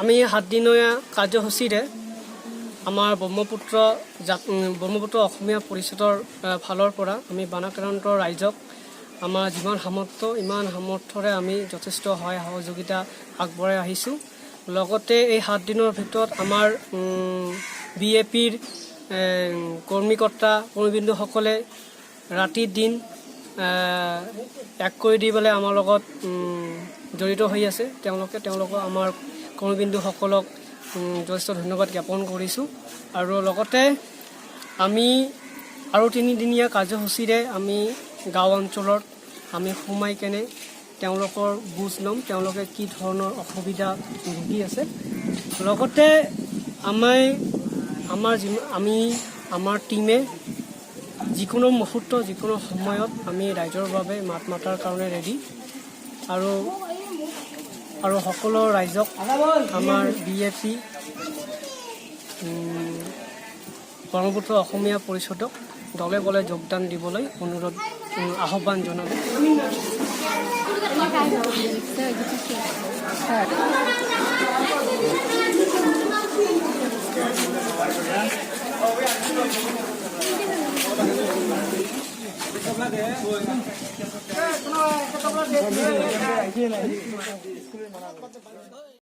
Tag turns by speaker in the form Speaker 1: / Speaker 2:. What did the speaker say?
Speaker 1: আমি 7 দিনীয়া কাৰ্যসূচীৰে আমাৰ ব্ৰহ্মপুত্ৰ অসমীয়া পৰিষদৰ ফালৰ পৰা আমি বানাক্ৰান্ত ৰাইজক আমাৰ যিমান সামৰ্থ্য ইমান সামৰ্থ্যৰে আমি যথেষ্ট সহায় সহযোগিতা আগবঢ়াই আহিছোঁ। লগতে এই 7 দিনৰ ভিতৰত আমাৰ বিএপিৰ কৰ্মীবিন্দুসকলে ৰাতি দিন এক কৰি দি পেলাই আমাৰ লগত জড়িত হৈ আছে। তেওঁলোকক আমাৰ কৰ্মীবিন্দুসকলক যথেষ্ট ধন্যবাদ জ্ঞাপন কৰিছোঁ। আৰু লগতে আমি আৰু 3 দিনীয়া কাৰ্যসূচীৰে আমি গাঁও অঞ্চলত আমি সোমাই কেনে তেওঁলোকৰ বুজ ল'ম, তেওঁলোকে কি ধৰণৰ অসুবিধা ভুগি আছে। লগতে আমাৰ টিমে যিকোনো মুহূৰ্ত যিকোনো সময়ত আমি ৰাইজৰ বাবে মাত মাতাৰ কাৰণে ৰেডি। আৰু সকলো ৰাইজক আমাৰ বিএপি ব্ৰহ্মপুত্ৰ অসমীয়া পৰিষদক দলে বলে যোগদান দিবলৈ আহ্বান জনালোঁ।